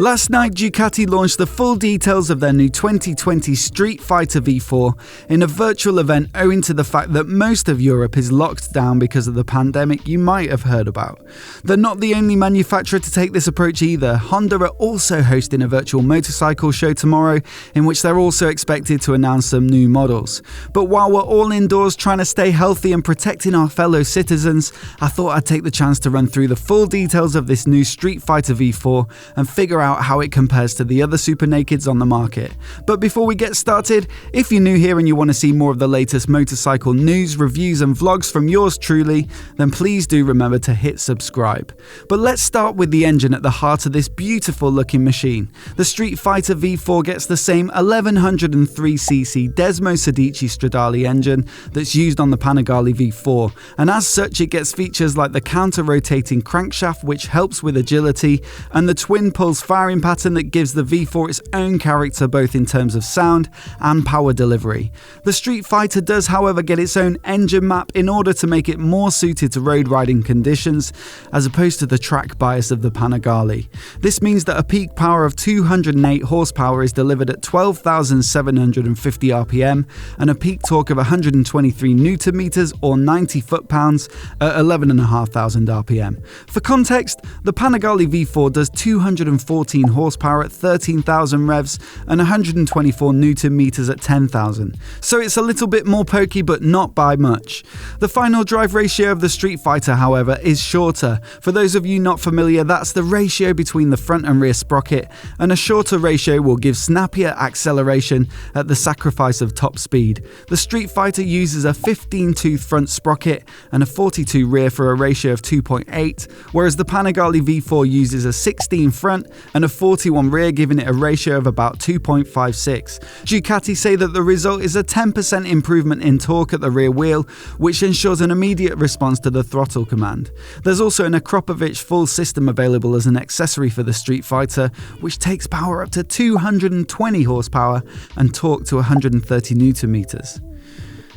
Last night, Ducati launched the full details of their new 2020 Streetfighter V4 in a virtual event owing to the fact that most of Europe is locked down because of the pandemic you might have heard about. They're not the only manufacturer to take this approach either. Honda are also hosting a virtual motorcycle show tomorrow in which they're also expected to announce some new models. But while we're all indoors trying to stay healthy and protecting our fellow citizens, I thought I'd take the chance to run through the full details of this new Streetfighter V4 and figure out how it compares to the other Super Nakeds on the market. But before we get started, if you're new here and you want to see more of the latest motorcycle news, reviews and vlogs from yours truly, then please do remember to hit subscribe. But let's start with the engine at the heart of this beautiful looking machine. The Streetfighter V4 gets the same 1103cc Desmo Sedici Stradale engine that's used on the Panigale V4, and as such it gets features like the counter-rotating crankshaft which helps with agility, and the twin pulse firing pattern that gives the V4 its own character both in terms of sound and power delivery. The Streetfighter does however get its own engine map in order to make it more suited to road riding conditions as opposed to the track bias of the Panigale. This means that a peak power of 208 horsepower is delivered at 12,750 RPM and a peak torque of 123 Newton meters or 90 foot-pounds at 11,500 RPM. For context, the Panigale V4 does 214 horsepower at 13,000 revs and 124 Newton meters at 10,000. So it's a little bit more pokey but not by much. The final drive ratio of the Streetfighter, however, is shorter. For those of you not familiar, that's the ratio between the front and rear sprocket, and a shorter ratio will give snappier acceleration at the sacrifice of top speed. The Streetfighter uses a 15-tooth front sprocket and a 42 rear for a ratio of 2.8, whereas the Panigale V4 uses a 16 front and a 41 rear, giving it a ratio of about 2.56. Ducati say that the result is a 10% improvement in torque at the rear wheel, which ensures an immediate response to the throttle command. There's also an Ergonomics full system available as an accessory for the Streetfighter, which takes power up to 220 horsepower and torque to 130 Newton meters.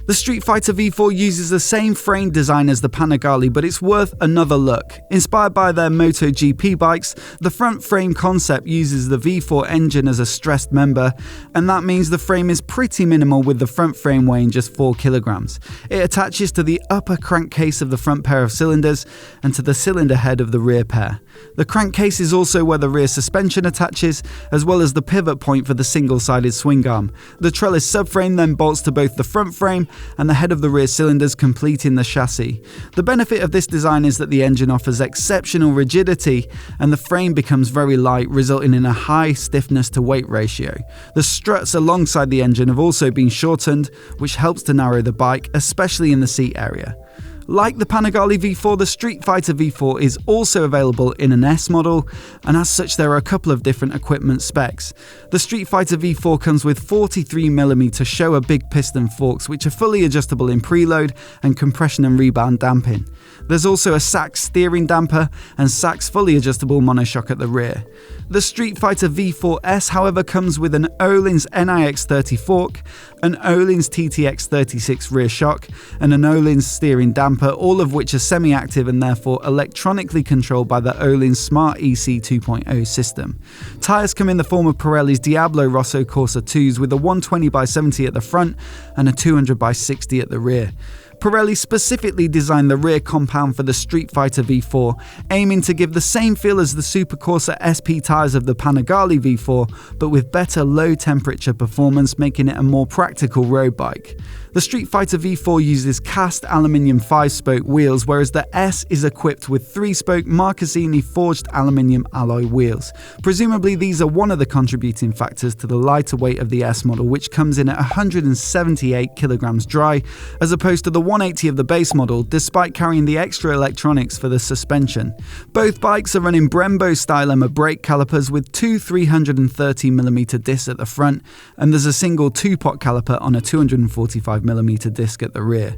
The Streetfighter V4 uses the same frame design as the Panigale, but it's worth another look. Inspired by their MotoGP bikes, the front frame concept uses the V4 engine as a stressed member, and that means the frame is pretty minimal with the front frame weighing just 4 kilograms. It attaches to the upper crankcase of the front pair of cylinders and to the cylinder head of the rear pair. The crankcase is also where the rear suspension attaches, as well as the pivot point for the single-sided swing arm. The trellis subframe then bolts to both the front frame and the head of the rear cylinders, completing the chassis. The benefit of this design is that the engine offers exceptional rigidity and the frame becomes very light, resulting in a high stiffness to weight ratio. The struts alongside the engine have also been shortened, which helps to narrow the bike, especially in the seat area. Like the Panigale V4, the Streetfighter V4 is also available in an S model, and as such there are a couple of different equipment specs. The Streetfighter V4 comes with 43mm Showa big piston forks which are fully adjustable in preload and compression and rebound damping. There's also a Sachs steering damper and Sachs fully adjustable monoshock at the rear. The Streetfighter V4S, however, comes with an Öhlins NIX30 fork, an Öhlins TTX36 rear shock, and an Öhlins steering damper, all of which are semi-active and therefore electronically controlled by the Öhlins Smart EC 2.0 system. Tyres come in the form of Pirelli's Diablo Rosso Corsa 2s with a 120x70 at the front and a 200x60 at the rear. Pirelli specifically designed the rear compound for the Streetfighter V4, aiming to give the same feel as the Super Corsa SP tyres of the Panigale V4, but with better low-temperature performance, making it a more practical road bike. The Streetfighter V4 uses cast aluminium 5-spoke wheels, whereas the S is equipped with 3-spoke Marcassini forged aluminium alloy wheels. Presumably these are one of the contributing factors to the lighter weight of the S model, which comes in at 178 kilograms dry, as opposed to the 180 of the base model, despite carrying the extra electronics for the suspension. Both bikes are running Brembo-style EMA brake calipers with two 330mm discs at the front, and there's a single 2-pot caliper on a 245mm disc at the rear.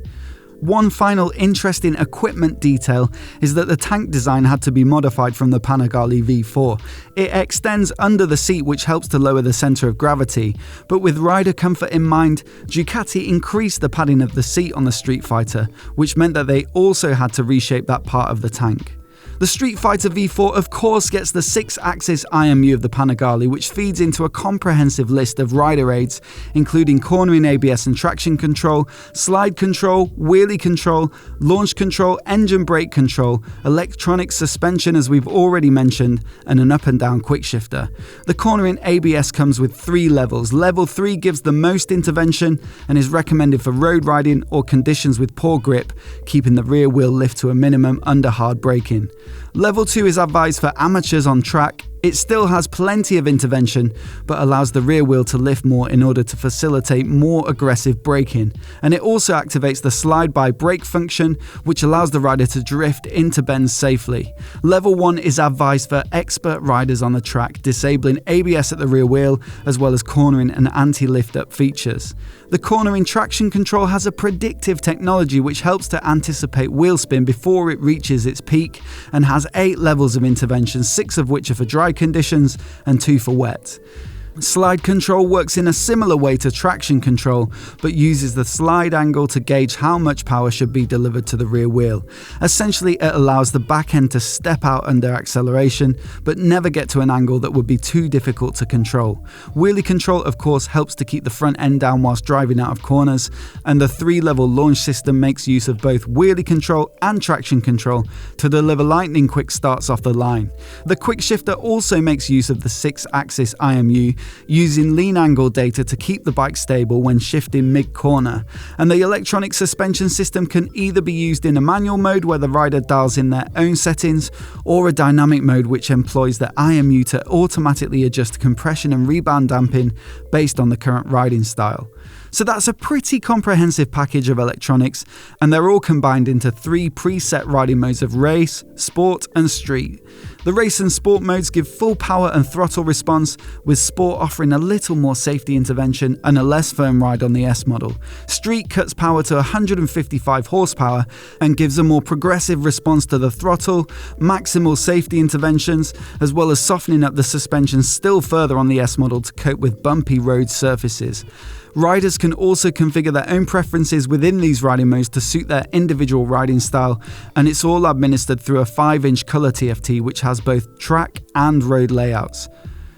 One final interesting equipment detail is that the tank design had to be modified from the Panigale V4. It extends under the seat, which helps to lower the centre of gravity, but with rider comfort in mind, Ducati increased the padding of the seat on the Streetfighter, which meant that they also had to reshape that part of the tank. The Streetfighter V4 of course gets the 6-axis IMU of the Panigale, which feeds into a comprehensive list of rider aids, including cornering ABS and traction control, slide control, wheelie control, launch control, engine brake control, electronic suspension as we've already mentioned, and an up and down quick shifter. The cornering ABS comes with 3 levels. Level 3 gives the most intervention and is recommended for road riding or conditions with poor grip, keeping the rear wheel lift to a minimum under hard braking. Level 2 is advised for amateurs on track. It still has plenty of intervention, but allows the rear wheel to lift more in order to facilitate more aggressive braking. And it also activates the slide-by brake function, which allows the rider to drift into bends safely. Level 1 is advised for expert riders on the track, disabling ABS at the rear wheel, as well as cornering and anti-lift-up features. The cornering traction control has a predictive technology which helps to anticipate wheel spin before it reaches its peak, and has 8 levels of intervention, 6 of which are for dry conditions and 2 for wet. Slide control works in a similar way to traction control, but uses the slide angle to gauge how much power should be delivered to the rear wheel. Essentially, it allows the back end to step out under acceleration, but never get to an angle that would be too difficult to control. Wheelie control, of course, helps to keep the front end down whilst driving out of corners, and the 3-level launch system makes use of both wheelie control and traction control to deliver lightning quick starts off the line. The quick shifter also makes use of the 6-axis IMU, using lean angle data to keep the bike stable when shifting mid-corner. And the electronic suspension system can either be used in a manual mode where the rider dials in their own settings, or a dynamic mode which employs the IMU to automatically adjust compression and rebound damping based on the current riding style. So that's a pretty comprehensive package of electronics, and they're all combined into 3 preset riding modes of race, sport and street. The race and sport modes give full power and throttle response, with sport offering a little more safety intervention and a less firm ride on the S model. Street cuts power to 155 horsepower and gives a more progressive response to the throttle, maximal safety interventions, as well as softening up the suspension still further on the S model to cope with bumpy road surfaces. Riders can also configure their own preferences within these riding modes to suit their individual riding style, and it's all administered through a 5-inch colour TFT which has both track and road layouts.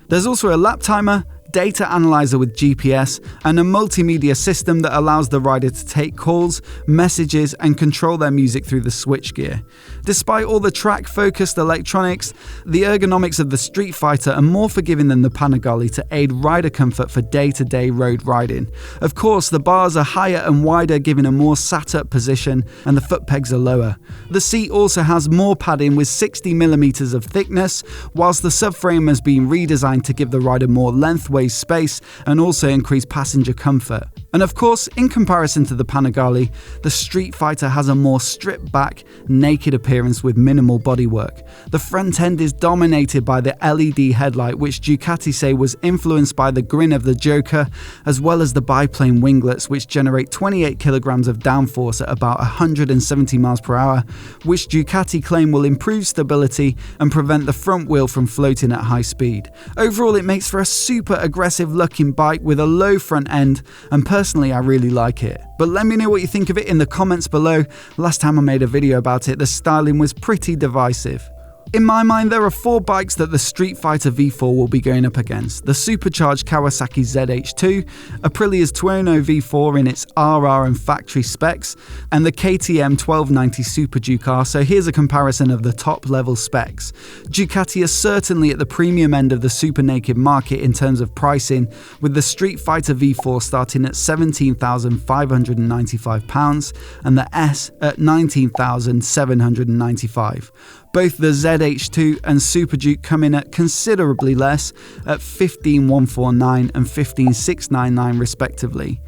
There's also a lap timer, data analyzer with GPS, and a multimedia system that allows the rider to take calls, messages, and control their music through the switchgear. Despite all the track-focused electronics, the ergonomics of the Streetfighter are more forgiving than the Panigale to aid rider comfort for day-to-day road riding. Of course, the bars are higher and wider, giving a more sat-up position, and the foot pegs are lower. The seat also has more padding with 60mm of thickness, whilst the subframe has been redesigned to give the rider more lengthways space and also increase passenger comfort. And of course, in comparison to the Panigale, the Streetfighter has a more stripped back, naked appearance with minimal bodywork. The front end is dominated by the LED headlight, which Ducati say was influenced by the grin of the Joker, as well as the biplane winglets, which generate 28 kilograms of downforce at about 170 miles per hour, which Ducati claim will improve stability and prevent the front wheel from floating at high speed. Overall, it makes for a super aggressive looking bike with a low front end, and personally I really like it. But let me know what you think of it in the comments below. Last time I made a video about it, the styling was pretty divisive. In my mind, there are 4 bikes that the Streetfighter V4 will be going up against: the supercharged Kawasaki ZH2, Aprilia's Tuono V4 in its RR and factory specs, and the KTM 1290 Super Duke R. So here's a comparison of the top level specs. Ducati is certainly at the premium end of the super naked market in terms of pricing, with the Streetfighter V4 starting at £17,595 and the S at £19,795. Both the ZH2 and Super Duke come in at considerably less, at $15,149 and $15,699 respectively.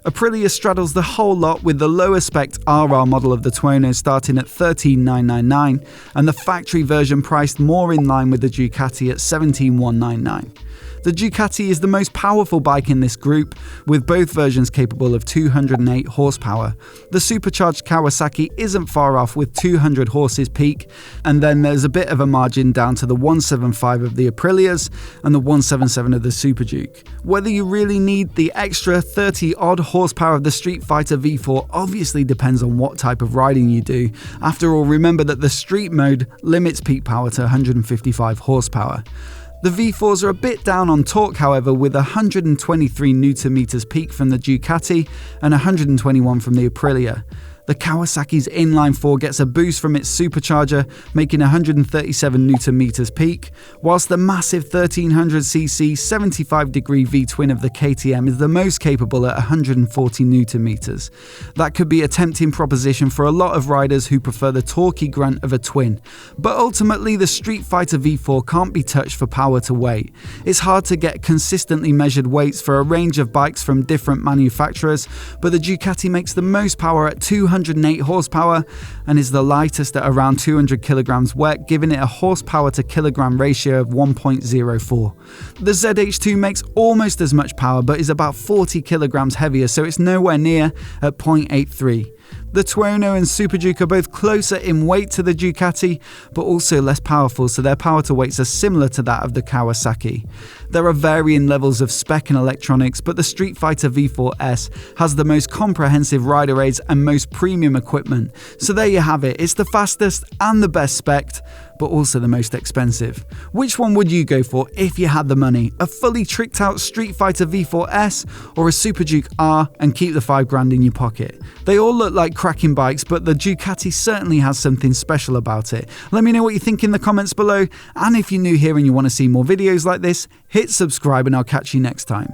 Aprilia straddles the whole lot, with the lower spec RR model of the Tuono starting at $13,999 and the factory version priced more in line with the Ducati at $17,199. The The Ducati is the most powerful bike in this group, with both versions capable of 208 horsepower. The supercharged Kawasaki isn't far off with 200 horses peak, and then there's a bit of a margin down to the 175 of the Aprilias and the 177 of the Super Duke. Whether you really need the extra 30 odd horsepower of the Streetfighter V4 obviously depends on what type of riding you do. After all, remember that the street mode limits peak power to 155 horsepower. The V4s are a bit down on torque, however, with 123 Nm peak from the Ducati and 121 from the Aprilia. The Kawasaki's inline-4 gets a boost from its supercharger, making 137 Nm peak, whilst the massive 1300cc 75-degree V-twin of the KTM is the most capable at 140 Nm. That could be a tempting proposition for a lot of riders who prefer the torquey grunt of a twin, but ultimately the Streetfighter V4 can't be touched for power to weight. It's hard to get consistently measured weights for a range of bikes from different manufacturers, but the Ducati makes the most power at 208 horsepower and is the lightest at around 200 kilograms wet, giving it a horsepower to kilogram ratio of 1.04. The ZH2 makes almost as much power but is about 40 kilograms heavier, so it's nowhere near at 0.83. The Tuono and Super Duke are both closer in weight to the Ducati, but also less powerful, so their power to weights are similar to that of the Kawasaki. There are varying levels of spec and electronics, but the Streetfighter V4S has the most comprehensive rider aids and most premium equipment. So there you have it, it's the fastest and the best spec'd, but also the most expensive. Which one would you go for if you had the money? A fully tricked out Streetfighter V4S or a Super Duke R and keep the $5,000 in your pocket? They all look like cracking bikes, but the Ducati certainly has something special about it. Let me know what you think in the comments below, and if you're new here and you want to see more videos like this, hit subscribe and I'll catch you next time.